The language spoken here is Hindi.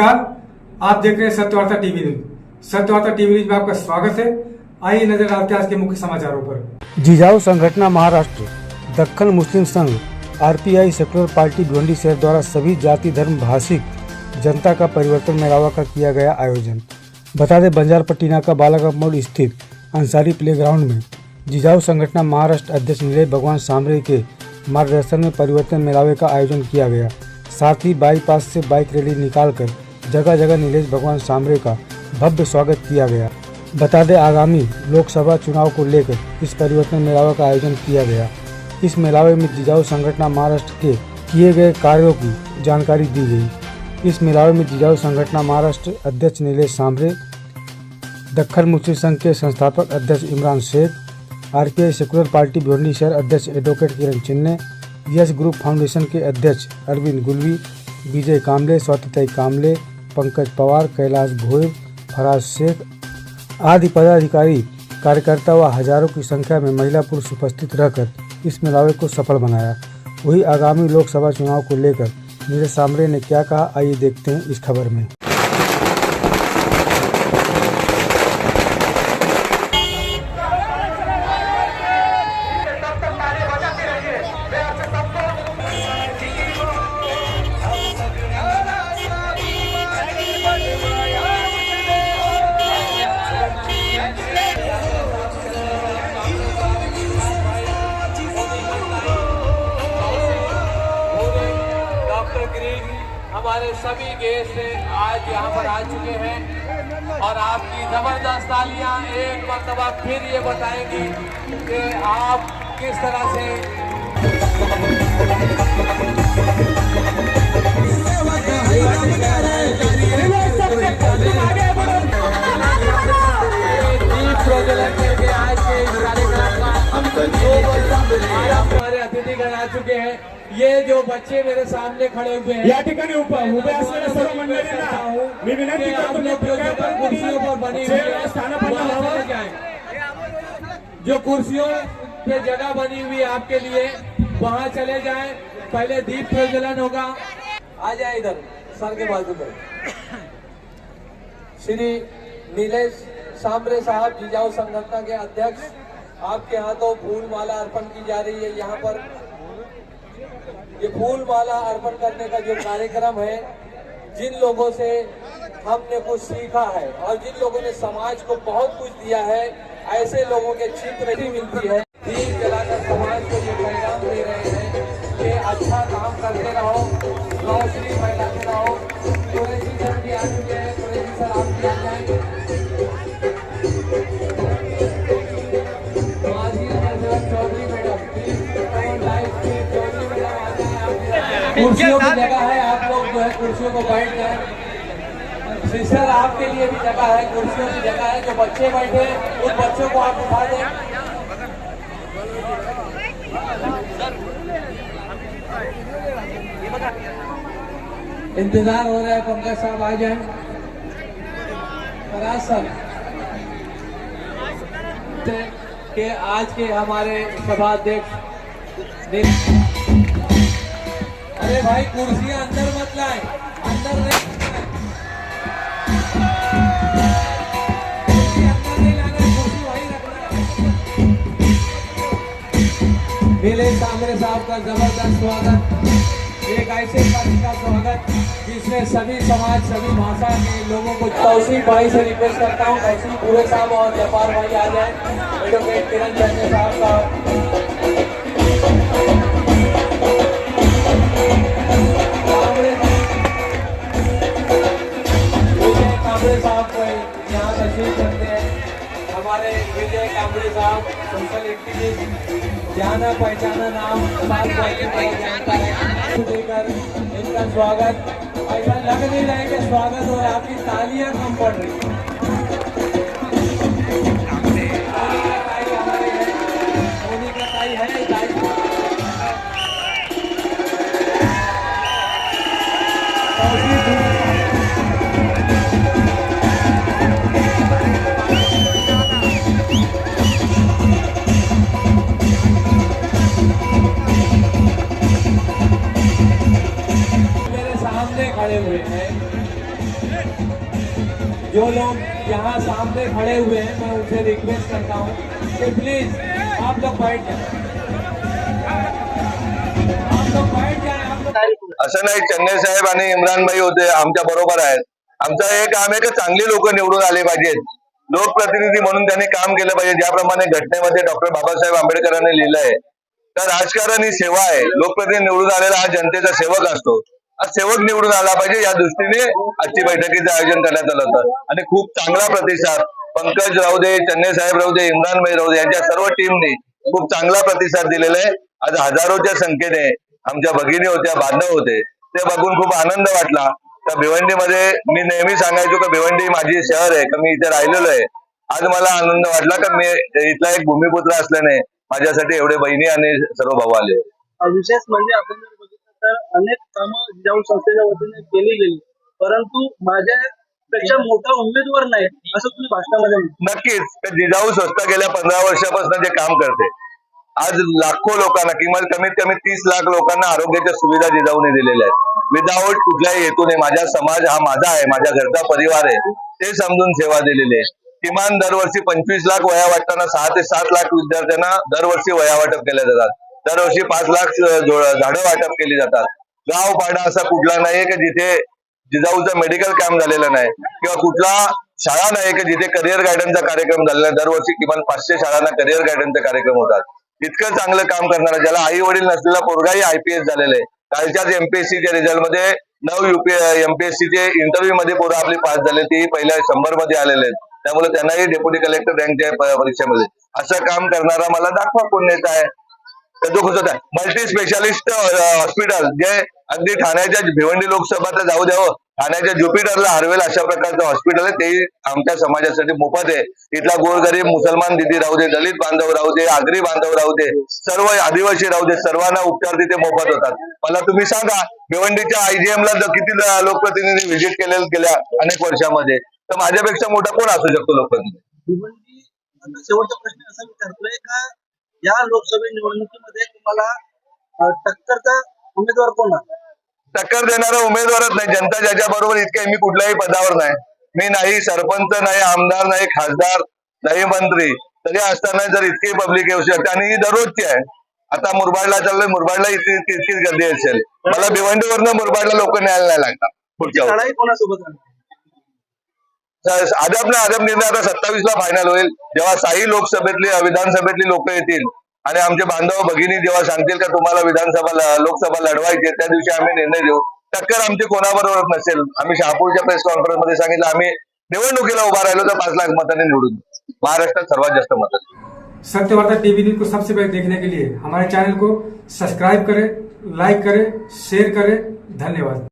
नमस्कार, आप देख रहे हैं Satyavarta TV news. Satyavarta TV news में आपका स्वागत है। आइए नजर डालते हैं आज के मुख्य समाचारों पर। जिजाऊ संगठन महाराष्ट्र, दक्खन मुस्लिम संघ, आरपीआई सेक्युलर पार्टी भिवंडी शहर द्वारा सभी जाति धर्म भाषिक जनता का परिवर्तन मेलावा का किया गया आयोजन। बता दें, बंजारपट्टी नाका बालाघाट मोड़ स्थित अंसारी प्लेग्राउंड में जिजाऊ संगठन महाराष्ट्र अध्यक्ष नीलेश भगवान सांबरे के मार्गदर्शन में परिवर्तन मेलावे का आयोजन किया गया। साथ ही बाईपास से बाइक रैली निकालकर जगह जगह नीलेश भगवान सांबरे का भव्य स्वागत किया गया। बता दें, आगामी लोकसभा चुनाव को लेकर इस परिवर्तन मेलावे का आयोजन किया गया। इस मेलावे में जिजाऊ संगठन महाराष्ट्र के किए गए कार्यों की जानकारी दी गई। इस मेलावे में जिजाऊ संगठन महाराष्ट्र अध्यक्ष नीलेश सांबरे, दक्खन मुस्लिम संघ के संस्थापक अध्यक्ष Imran Shaikh, RPI secular party Bhiwandi शहर अध्यक्ष एडवोकेट किरण चिन्ने, यश ग्रुप फाउंडेशन के अध्यक्ष अरविंद गुलवी, विजय कामले, स्वातिताई कामले, पंकज पवार, कैलाश भोयर, फराज शेख आदि पदाधिकारी कार्यकर्ता व हजारों की संख्या में महिला पुरुष उपस्थित रहकर इस मेलावे को सफल बनाया। वही आगामी लोकसभा चुनाव को लेकर नीलेश सांबरे ने क्या कहा, आइए देखते हैं इस खबर में। हमारे सभी गेस्ट आज यहाँ पर आ चुके हैं और आपकी जबरदस्त तालियां एक मरतबा फिर ये बताएंगी कि आप किस तरह से आज के इस कार्यक्रम का हमारे अतिथिगण आ चुके हैं। ये जो बच्चे मेरे सामने खड़े हुए हैं, या ठिकाणी उभे असलेल्या सर्व मंडळींना मी विनंती करतो की कुर्सियों पर बनी हुई है, जो कुर्सियों पे जगह बनी हुई है आपके लिए, वहाँ चले जाएं। पहले दीप प्रज्वलन होगा। आ जाए इधर सर के बाजू पर। श्री नीलेश सांबरे साहब, जिजाऊ संगठन के अध्यक्ष, आपके हाथों फूल माला अर्पण की जा रही है। यहाँ पर ये फूल माला अर्पण करने का जो कार्यक्रम है, जिन लोगों से हमने कुछ सीखा है और जिन लोगों ने समाज को बहुत कुछ दिया है, ऐसे लोगों के चित्र भी मिलती है। दीप जलाकर समाज को ये पैगाम दे रहे हैं कि अच्छा काम करते रहो, रोशनी फैलाते रहो। कुरैशी सर भी आ चुके हैं। कुरैशी सर आप भी आ जाएंगे। चौधरी मैडम, कुर्सियों की जगह है, आप लोग जो है कुर्सियों को बैठ जाए। सिस्टर, आपके लिए भी जगह है, कुर्सियों की जगह है। जो बच्चे बैठे हैं उन बच्चों को आप उठा दें। इंतजार हो रहा है, पंकज साहब आ जाए। फराज सर के आज के हमारे सभाध्यक्ष। अरे भाई, कुर्सियां अंदर मत लाए, अंदर नहीं लाना, कुर्सी वहीं रखना है। नीलेश सांबरे साहब का जबरदस्त स्वागत, एक ऐसे पक्ष का स्वागत जिसमें सभी समाज, सभी भाषा के लोगों को। तौसीफ भाई से रिक्वेस्ट करता हूँ, तौसीफ पूरे साहब और जफार भाई आ जाए। एडवोकेट किरण चन्ने साहब का साहब को यहाँ तशरीफ करते हैं। हमारे विजय कामले साहब, सोशल एक्टिविस्ट, जाना पहचाना नाम देकर इनका स्वागत। ऐसा लग नहीं रहा है कि स्वागत हो, आपकी तालियां कम पड़ रही। मोनिका ताई है, खड़े हुए हैं। यहाँ सामने खड़े हुए हैं, मैं उनसे रिक्वेस्ट करता हूँ कि प्लीज आप लोग बैठ जाए, आप लोग बैठ जाए, आप लोग। असं नाही, चन्ने साहेब आणि इम्रान भाई होते आमच्या बरोबर आहेत. आमचं हे काम आहे की चांगली लोक निवडून आले पाहिजेत, लोकप्रतिनिधी म्हणून त्यांनी काम केलं पाहिजे. ज्याप्रमाणे घटनेमध्ये डॉक्टर बाबासाहेब आंबेडकरांनी लिहिलंय तर राजकारण ही सेवा आहे. लोकप्रतिनिधी निवडून आलेला हा जनतेचा सेवक असतो. हा सेवक निवडून आला पाहिजे या दृष्टीने आजची बैठकीचं आयोजन करण्यात आलं होतं आणि खूप चांगला प्रतिसाद पंकज राहू दे, चन्ने साहेब राहू दे, इम्रान भाई राहू दे यांच्या सर्व टीमने खूप चांगला प्रतिसाद दिलेला आहे. आज हजारोच्या संख्येने आमच्या भगिनी होत्या, बांधव होते, ते बघून खूप आनंद वाटला. तर भिवंडीमध्ये मी नेहमी सांगायचो की भिवंडी माझी शहर आहे, का मी इथे राहिलेलो आहे. आज मला आनंद वाटला की मी इथला एक भूमिपुत्र असल्याने माझ्यासाठी एवढे बहिणी आणि सर्व भाऊ आले. विशेष म्हणजे आपण जर बघितलं तर अनेक कामं जिजाऊ संस्थेच्या वतीने केली गेली, परंतु माझ्यापेक्षा मोठा उमेदवार नाही असं तुम्ही भाषणामध्ये म्हटलं. नक्कीच जिजाऊ संस्था गेल्या 15 वर्षापासून जे काम करते, आज लाखो लोकांना किमान कमीत कमी 30 लाख लोकांना आरोग्याच्या सुविधा जिजाऊने दिलेल्या आहेत. विदाऊट कुठल्याही हेतूने माझा समाज हा माझा आहे, माझ्या घरचा परिवार आहे ते समजून सेवा दिलेली आहे. किमान दरवर्षी 25 लाख वया वाटताना 6 ते 7 लाख विद्यार्थ्यांना दरवर्षी वया वाटप केल्या जातात. दरवर्षी 5 लाख झाडं वाटप केली जातात. गाव पाडा असा कुठला नाहीये की जिथे जिजाऊचं मेडिकल कॅम्प झालेला नाही किंवा कुठला शाळा नाही की जिथे करिअर गायडन्सचा कार्यक्रम झालेला नाही. दरवर्षी किमान 500 शाळांना करिअर गायडन्सचे कार्यक्रम होतात. इतकं चांगलं काम करणारा, ज्याला आई वडील नसलेला पोरगाही IPS झालेला आहे. कालच्याच MPSCच्या रिझल्ट मध्ये 9 MPSCचे इंटरव्ह्यू मध्ये पोरं आपली पास झाले, ती पहिल्या 100 मध्ये आलेले आहेत. त्यामुळे त्यांनाही डेप्युटी कलेक्टर रँकच्या परीक्षेमध्ये असं काम करणारा मला दाखवा कोण नेता आहे. मल्टी स्पेशालिस्ट हॉस्पिटल जे अगदी ठाण्याच्या भिवंडी लोकसभा जाऊ द्यावं, ठाण्याच्या ज्युपिटरला हरवेल अशा प्रकारचं हॉस्पिटल आहे, तेही आमच्या समाजासाठी मोफत आहे. इथला गोरगरीब मुसलमान दिदी राहू दे, दलित बांधव राहू दे, आगरी बांधव राहू दे, सर्व आदिवासी राहू दे, सर्वांना उपचार तिथे मोफत होतात. मला तुम्ही सांगा भिवंडीच्या IGM ला किती लोकप्रतिनिधी व्हिजिट गेल्या अनेक वर्षामध्ये, तर माझ्यापेक्षा मोठा कोण असू शकतो लोकप्रतिनिधी. भिवंडी शेवटचा प्रश्न असा विचारतोय का या लोकसभा निवडणुकीमध्ये तुम्हाला टक्करचा उमेदवार कोण आहे? टक्कर देणारा उमेदवारच नाही. जनता ज्याच्या बरोबर इतके, मी कुठल्याही पदावर नाही, मी नाही सरपंच, नाही आमदार, नाही खासदार, नाही मंत्री, तरी असताना जर इतकी पब्लिक येऊ शकते आणि ही दररोजची आहे. आता मुरबाडला चाललोय, मुरबाडला इतकीच गर्दी असेल. मला भिवंडीवरनं मुरबाडला लोक न्यायला नाही लागतात. पुढच्या लढाई कोणासोबत अद्याप निर्णय आता 27 ला फायनल होईल, जेव्हा 6 लोकसभेतली विधानसभेतली लोक येतील आणि आमचे बांधव भगिनी जेव्हा सांगतील का तुम्हाला लोकसभा लढवायची, त्या दिवशी आम्ही निर्णय देऊ. टक्कर आमची कोणाबरोबर नसेल. आम्ही शहापूरच्या प्रेस कॉन्फरन्स मध्ये सांगितलं, आम्ही निवडणुकीला उभा राहिलो तर 5 लाख मतांनी निवडून, महाराष्ट्रात सर्वात जास्त मत. सत्यवार्ता टीवी न्यूज को सबसे पहले देखने के लिए हमारे चैनल को सब्सक्राइब करें, लाइक करें, शेयर करें. धन्यवाद.